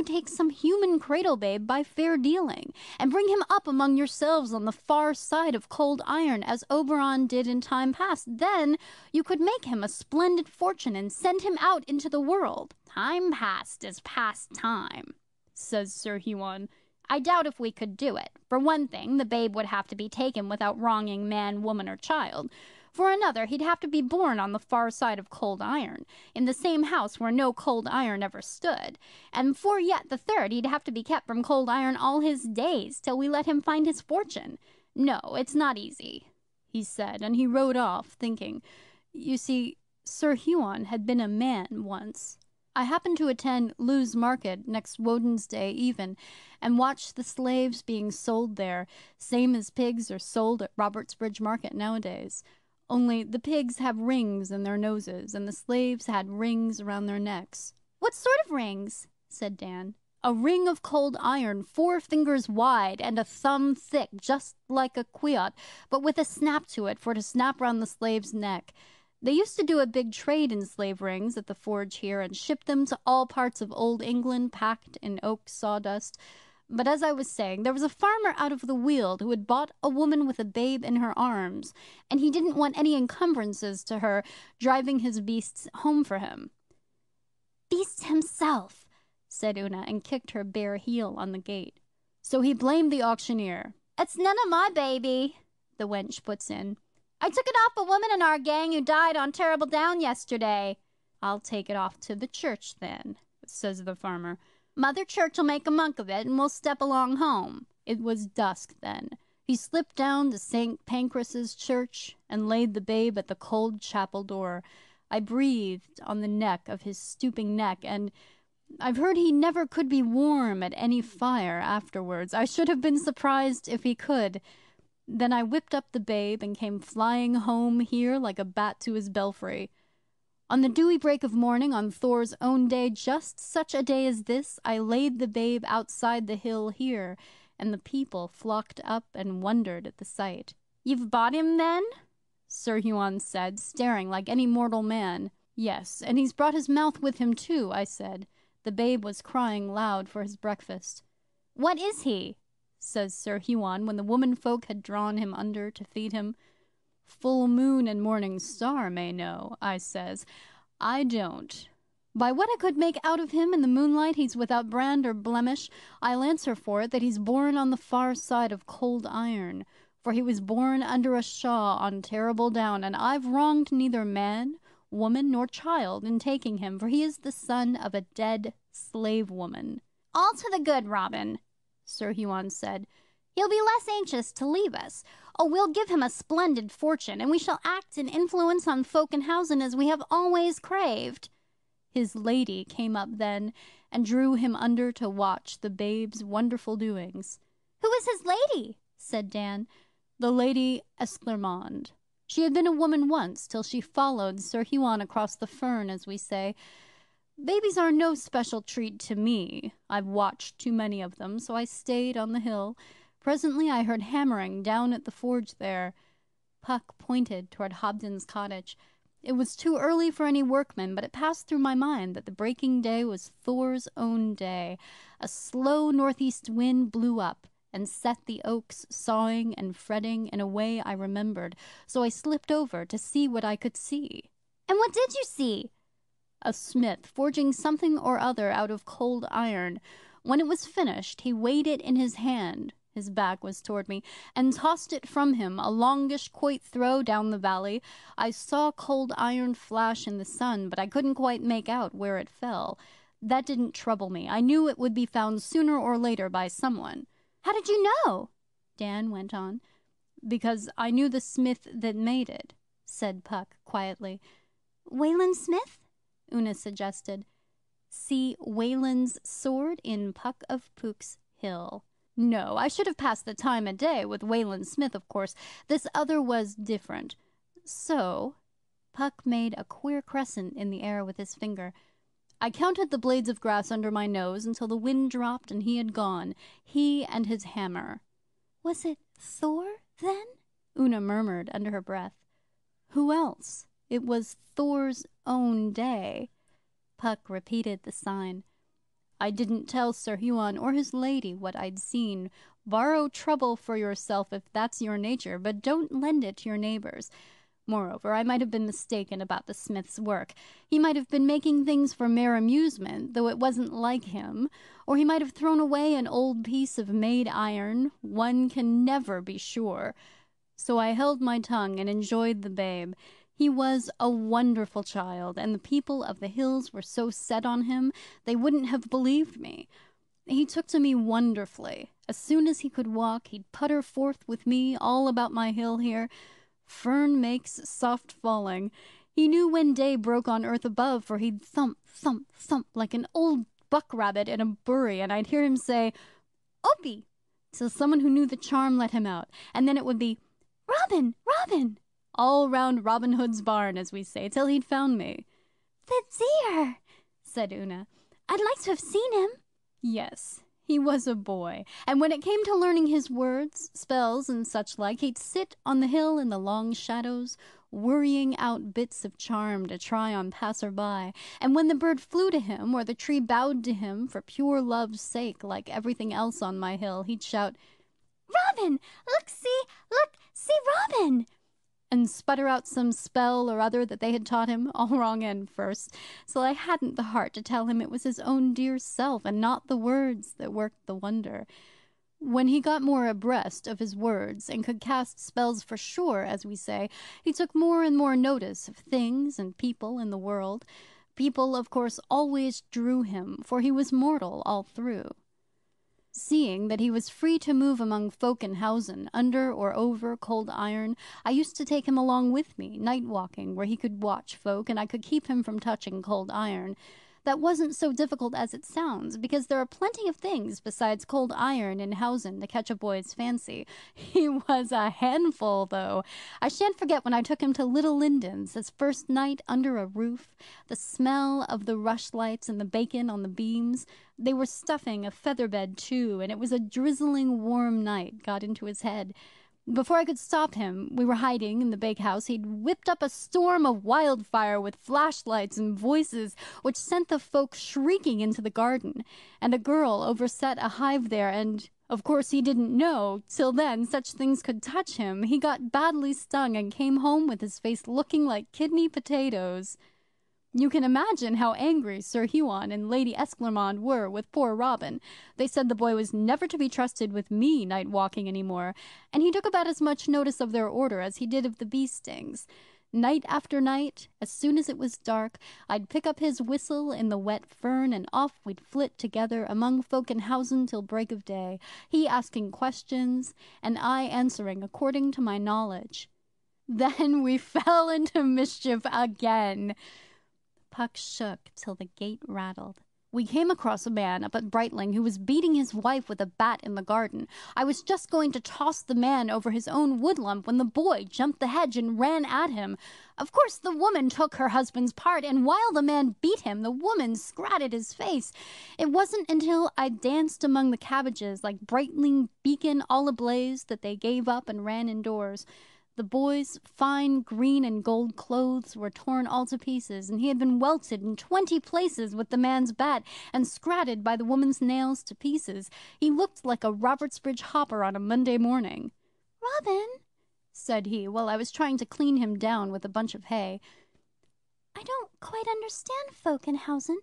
you take some human cradle babe by fair dealing, and bring him up among yourselves on the far side of Cold Iron, as Oberon did in time past. Then you could make him a splendid fortune, and send him out into the world. Time past is past time, says Sir Huon. I doubt if we could do it. For one thing, the babe would have to be taken without wronging man, woman, or child. For another, he'd have to be born on the far side of Cold Iron, in the same house where no cold iron ever stood. And for yet the third, he'd have to be kept from cold iron all his days, till we let him find his fortune. No, it's not easy, he said, and he rode off, thinking. You see, Sir Huon had been a man once. I happened to attend Lewes Market next Woden's Day even, and watched the slaves being sold there, same as pigs are sold at Robertsbridge Market nowadays. Only the pigs have rings in their noses, and the slaves had rings around their necks. What sort of rings? Said Dan. A ring of cold iron, 4 fingers wide, and a thumb thick, just like a quoit, but with a snap to it, for to snap round the slave's neck. They used to do a big trade in slave rings at the forge here, and ship them to all parts of old England, packed in oak sawdust. But as I was saying, there was a farmer out of the Weald who had bought a woman with a babe in her arms, and he didn't want any encumbrances to her driving his beasts home for him. Beast himself, said Una, and kicked her bare heel on the gate. So he blamed the auctioneer. It's none of my baby, the wench puts in. I took it off a woman in our gang who died on Terrible Down yesterday. I'll take it off to the church then, says the farmer. Mother Church'll make a monk of it, and we'll step along home. It was dusk then. He slipped down to St. Pancras' church and laid the babe at the cold chapel door. I breathed on the neck of his stooping neck, and I've heard he never could be warm at any fire afterwards. I should have been surprised if he could. Then I whipped up the babe and came flying home here like a bat to his belfry. On the dewy break of morning, on Thor's own day, just such a day as this, I laid the babe outside the hill here, and the people flocked up and wondered at the sight. You've bought him, then? Sir Huon said, staring like any mortal man. Yes, and he's brought his mouth with him, too, I said. The babe was crying loud for his breakfast. What is he? Says Sir Huon, when the womenfolk had drawn him under to feed him. Full moon and morning star may know, I says. I don't. By what I could make out of him in the moonlight, he's without brand or blemish. I'll answer for it that he's born on the far side of Cold Iron, for he was born under a shaw on Terrible Down, and I've wronged neither man, woman, nor child in taking him, for he is the son of a dead slave woman. All to the good, Robin, Sir Huon said. He'll be less anxious to leave us. Oh, we'll give him a splendid fortune, and we shall act and influence on folk in Housen as we have always craved. His lady came up then, and drew him under to watch the babe's wonderful doings. Who is his lady? Said Dan. The Lady Esclarmonde. She had been a woman once, till she followed Sir Huon across the fern, as we say. Babies are no special treat to me. I've watched too many of them, so I stayed on the hill. Presently I heard hammering down at the forge there. Puck pointed toward Hobden's cottage. It was too early for any workmen, but it passed through my mind that the breaking day was Thor's own day. A slow northeast wind blew up, and set the oaks sawing and fretting in a way I remembered, so I slipped over to see what I could see. And what did you see? A smith forging something or other out of cold iron. When it was finished, he weighed it in his hand. His back was toward me, and tossed it from him a longish quoit throw down the valley. I saw cold iron flash in the sun, but I couldn't quite make out where it fell. That didn't trouble me. I knew it would be found sooner or later by someone. How did you know? Dan went on. Because I knew the smith that made it, said Puck quietly. Wayland Smith? Una suggested. See Wayland's sword in Puck of Pook's Hill. No, I should have passed the time of day with Wayland Smith, of course. This other was different. So, Puck made a queer crescent in the air with his finger. I counted the blades of grass under my nose until the wind dropped and he had gone. He and his hammer. Was it Thor, then? Una murmured under her breath. Who else? It was Thor's own day. Puck repeated the sign. I didn't tell Sir Huon or his lady what I'd seen. Borrow trouble for yourself if that's your nature, but don't lend it to your neighbours. Moreover, I might have been mistaken about the smith's work. He might have been making things for mere amusement, though it wasn't like him. Or he might have thrown away an old piece of made iron. One can never be sure. So I held my tongue and enjoyed the babe. He was a wonderful child, and the people of the hills were so set on him they wouldn't have believed me. He took to me wonderfully. As soon as he could walk, he'd putter forth with me all about my hill here. Fern makes soft falling. He knew when day broke on earth above, for he'd thump, thump, thump like an old buck-rabbit in a bury, and I'd hear him say, "Opie," till someone who knew the charm let him out, and then it would be, "Robin, Robin," all round Robin Hood's barn, as we say, till he'd found me. "The dear," said Una. "I'd like to have seen him." Yes, he was a boy, and when it came to learning his words, spells, and such like, he'd sit on the hill in the long shadows, worrying out bits of charm to try on passer-by, and when the bird flew to him, or the tree bowed to him for pure love's sake, like everything else on my hill, he'd shout, "Robin! Look, see Robin!" and sputter out some spell or other that they had taught him, all wrong end first, so I hadn't the heart to tell him it was his own dear self, and not the words that worked the wonder. When he got more abreast of his words, and could cast spells for sure, as we say, he took more and more notice of things and people in the world. People, of course, always drew him, for he was mortal all through. Seeing that he was free to move among folk in Hausen, under or over cold iron, I used to take him along with me, night-walking, where he could watch folk, and I could keep him from touching cold iron. That wasn't so difficult as it sounds, because there are plenty of things besides cold iron in Hausen to catch a boy's fancy. He was a handful, though. I shan't forget when I took him to Little Linden's, his first night under a roof. The smell of the rushlights and the bacon on the beams. They were stuffing a feather-bed, too, and it was a drizzling warm night got into his head. Before I could stop him, we were hiding in the bakehouse. He'd whipped up a storm of wildfire with flashlights and voices, which sent the folk shrieking into the garden. And a girl overset a hive there, and, of course, he didn't know, till then, such things could touch him. He got badly stung and came home with his face looking like kidney potatoes. You can imagine how angry Sir Huon and Lady Esclarmonde were with poor Robin. They said the boy was never to be trusted with me night-walking any more, and he took about as much notice of their order as he did of the bee-stings. Night after night, as soon as it was dark, I'd pick up his whistle in the wet fern, and off we'd flit together among folk in Hausen till break of day, he asking questions, and I answering according to my knowledge. Then we fell into mischief again. Puck shook till the gate rattled. We came across a man up at Brightling who was beating his wife with a bat in the garden. I was just going to toss the man over his own woodlump when the boy jumped the hedge and ran at him. Of course, the woman took her husband's part, and while the man beat him, the woman scratted his face. It wasn't until I danced among the cabbages like Brightling beacon all ablaze that they gave up and ran indoors. The boy's fine green and gold clothes were torn all to pieces, and he had been welted in 20 places with the man's bat, and scratted by the woman's nails to pieces. He looked like a Robertsbridge hopper on a Monday morning. "Robin," said he, while I was trying to clean him down with a bunch of hay, "I don't quite understand folk in Hausen.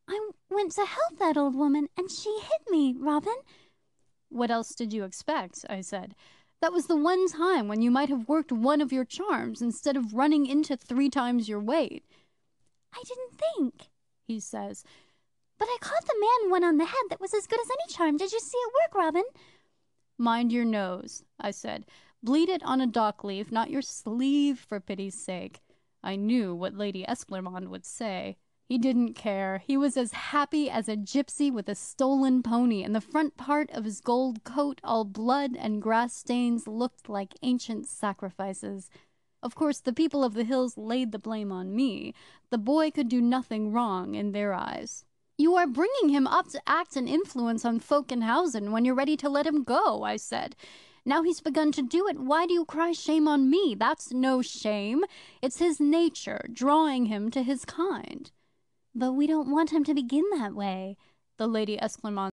I went to help that old woman, and she hit me, Robin." "What else did you expect?" I said. "That was the one time when you might have worked one of your charms instead of running into 3 times your weight." "I didn't think," he says. "But I caught the man one on the head that was as good as any charm. Did you see it work, Robin?" "Mind your nose," I said. "Bleed it on a dock leaf, not your sleeve, for pity's sake." I knew what Lady Esclarmonde would say. He didn't care. He was as happy as a gypsy with a stolen pony, and the front part of his gold coat, all blood and grass stains, looked like ancient sacrifices. Of course, the people of the hills laid the blame on me. The boy could do nothing wrong in their eyes. "You are bringing him up to act an influence on folk in Hausen when you're ready to let him go," I said. "Now he's begun to do it, why do you cry shame on me? That's no shame. It's his nature, drawing him to his kind." "But we don't want him to begin that way," the Lady Esclarmonde